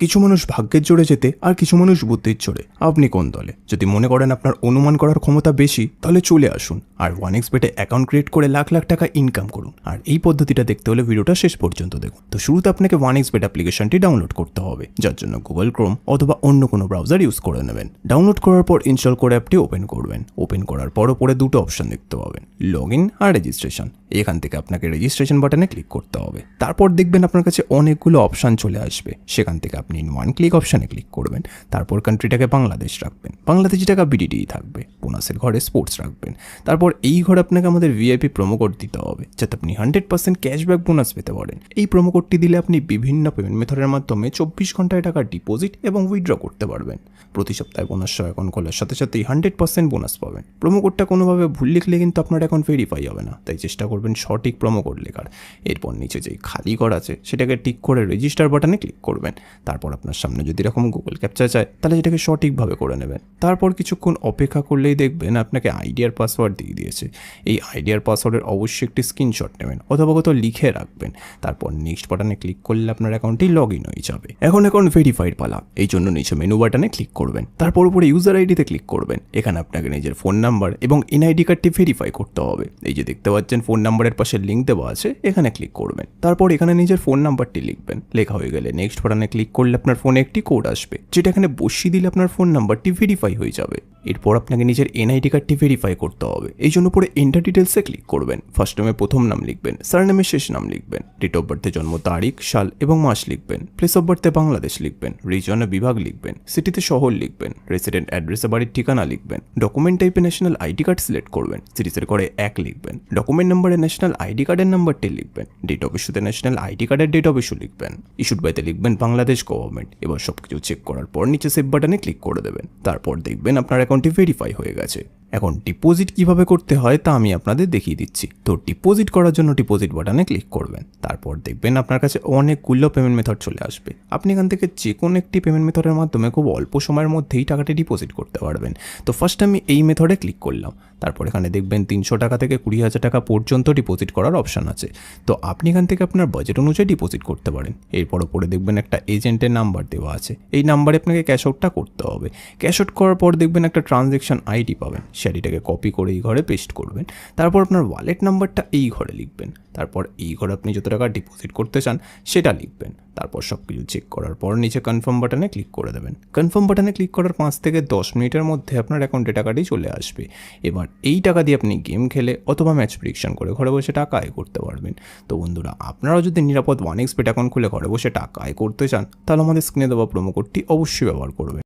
কিছু মানুষ ভাগ্যের জোরে যেতে আর কিছু মানুষ বুদ্ধির জোরে। আপনি কোন দলে? যদি মনে করেন আপনার অনুমান করার ক্ষমতা বেশি তাহলে চলে আসুন আর 1xbet অ্যাকাউন্ট ক্রিয়েট করে লাখ লাখ টাকা ইনকাম করুন। আর এই পদ্ধতিটা দেখতে হলে ভিডিওটা শেষ পর্যন্ত দেখুন। তো শুরুতে আপনাকে 1xbet অ্যাপ্লিকেশনটি ডাউনলোড করতে হবে, যার জন্য গুগল ক্রোম অথবা অন্য কোনো ব্রাউজার ইউজ করে নেবেন। ডাউনলোড করার পর ইনস্টল করে অ্যাপটি ওপেন করবেন। ওপেন করার পর উপরে দুটো অপশন দেখতে পাবেন, লগ ইন আর রেজিস্ট্রেশন। এখান থেকে আপনাকে রেজিস্ট্রেশন বাটনে ক্লিক করতে হবে। তারপর দেখবেন আপনার কাছে অনেকগুলো অপশান চলে আসবে। সেখান থেকে আপনি ওয়ান ক্লিক অপশানে ক্লিক করবেন। তারপর কান্ট্রিটাকে বাংলাদেশ রাখবেন, বাংলাদেশি টাকা বিডিটিই থাকবে। বোনাসের ঘরে স্পোর্টস রাখবেন। তারপর এই ঘরে আপনাকে আমাদের ভিআইপি প্রোমো কোড দিতে হবে, যাতে আপনি 100% ক্যাশব্যাক বোনাস পেতে পারেন। এই প্রোমো কোডটি দিলে আপনি বিভিন্ন পেমেন্ট মেথডের মাধ্যমে 24 ঘন্টায় টাকা ডিপোজিট এবং উইথড্র করতে পারবেন। প্রতি সপ্তাহে বোনাস অ্যাকাউন্ট খোলার সাথে সাথেই 100% বোনাস পাবেন। প্রোমো কোডটা কোনোভাবে ভুল লিখলে কিন্তু আপনার অ্যাকাউন্ট ভেরিফাই হবে না, তাই চেষ্টা করবেন সঠিক প্রোমো কোড লেখার। এরপর নিচে যে খালি ঘর আছে সেটাকে টিক করে রেজিস্টার বাটনে ক্লিক করবেন। তারপর আপনার সামনে যদি এরকম গুগল ক্যাপচা চায় তাহলে সেটাকে সঠিকভাবে করে নেবেন। তারপর কিছুক্ষণ অপেক্ষা করলেই দেখবেন আপনাকে আইডি আর পাসওয়ার্ড দিয়ে দিয়েছে। এই আইডি আর পাসওয়ার্ডের অবশ্যই একটি স্ক্রিনশট নেবেন অথবা কোথাও লিখে রাখবেন। তারপর নেক্সট বাটনে ক্লিক করলে আপনার অ্যাকাউন্টটি লগ ইন হয়ে যাবে। এখন অ্যাকাউন্ট ভেরিফাইড পালা, এই জন্য নিচে মেনু বাটনে ক্লিক করবেন। তারপর উপরে ইউজার আইডিতে ক্লিক করবেন। এখানে আপনাকে নিজের ফোন নাম্বার এবং এনআইডি কার্ডটি ভেরিফাই করতে হবে। এই যে দেখতে পাচ্ছেন ফোন নাম্বারের পাশে লিঙ্ক দেওয়া আছে, এখানে ক্লিক করবেন। তারপর এখানে নিজের ফোন নাম্বারটি লিখবেন। লেখা হয়ে গেলে নেক্সট বাটনে ক্লিক করলে আপনার ফোনে একটি কোড আসবে, যেটা এখানে বসিয়ে দিলে আপনার ফোন নাম্বারটি ভেরিফাই হয়ে যাবে। এরপর আপনাকে নিজের এনআইডি কার্ডটি ভেরিফাই করতে হবে। এই জন্য পরে এন্টার ডিটেলসে ক্লিক করবেন। ফার্স্ট নেমে প্রথম নাম লিখবেন, সারনেমে শেষ নাম লিখবেন, ডেট অফ বার্থে জন্ম তারিখ, সাল এবং মাস লিখবেন, প্লেস অফ বার্থে বাংলাদেশ লিখবেন, রিজনে বিভাগ লিখবেন, সিটিতে শহর লিখবেন, রেসিডেন্ট অ্যাড্রেসে বাড়ির ঠিকানা লিখবেন, ডকুমেন্ট টাইপে ন্যাশনাল আইডি কার্ড সিলেক্ট করবেন, সিরিজের করে 1 লিখবেন, ডকুমেন্ট নাম্বারে ন্যাশনাল আইডি কার্ডের নাম্বারটি লিখবেন, ডেট অফ ইস্যুতে ন্যাশনাল আইডি কার্ডের ডেট অফ ইস্যু লিখবেন, ইস্যুড বাইতে লিখবেন বাংলাদেশ গভর্নমেন্ট। এবার সবকিছু চেক করার পর নিচে সেভ বাটনে ক্লিক করে দেবেন। তারপর দেখবেন আপনার অ্যাকাউন্টটি ভেরিফাই হয়ে গেছে। এখন ডিপোজিট কিভাবে করতে হয় তা আমি আপনাদের দেখিয়ে দিচ্ছি। তো ডিপোজিট করার জন্য ডিপোজিট বাটনে ক্লিক করবেন। তারপর দেখবেন আপনার কাছে অনেকগুলো পেমেন্ট মেথড চলে আসবে। আপনি এখান থেকে যে কোনো একটি পেমেন্ট মেথডের মাধ্যমে খুব অল্প সময়ের মধ্যেই টাকাটি ডিপোজিট করতে পারবেন। তো ফার্স্ট আমি এই মেথডে ক্লিক করলাম। তারপর এখানে দেখবেন 300 টাকা থেকে 20,000 টাকা পর্যন্ত ডিপোজিট করার অপশান আছে। তো আপনি এখান থেকে আপনার বাজেট অনুযায়ী ডিপোজিট করতে পারেন। এরপর উপরে দেখবেন একটা এজেন্টের নাম্বার দেওয়া আছে। এই নাম্বারে আপনাকে ক্যাশ আউটটা করতে হবে। ক্যাশ আউট করার পর দেখবেন একটা ট্রানজ্যাকশন আইডি পাবেন। সেটিটাকে কপি করে এই ঘরে পেস্ট করবেন। তারপর আপনার ওয়ালেট নাম্বারটা এই ঘরে লিখবেন। তারপর এই ঘরে আপনি যত টাকা ডিপোজিট করতে চান সেটা লিখবেন। তারপর সব কিছু চেক করার পর নিচে কনফার্ম বাটনে ক্লিক করে দেবেন। কনফার্ম বাটনে ক্লিক করার 5 থেকে 10 মিনিটের মধ্যে আপনার অ্যাকাউন্টে টাকাটি চলে আসবে। এবার এই টাকা দিয়ে আপনি গেম খেলে অথবা ম্যাচ প্রেডিকশন করে ঘরে বসে টাকা আয় করতে পারবেন। তো বন্ধুরা, আপনারাও যদি নিরাপদ 1xbet অ্যাকাউন্ট খুলে ঘরে বসে টাকা আয় করতে চান তাহলে আমাদের স্ক্রিনে দেওয়া প্রোমো কোডটি অবশ্যই ব্যবহার করবেন।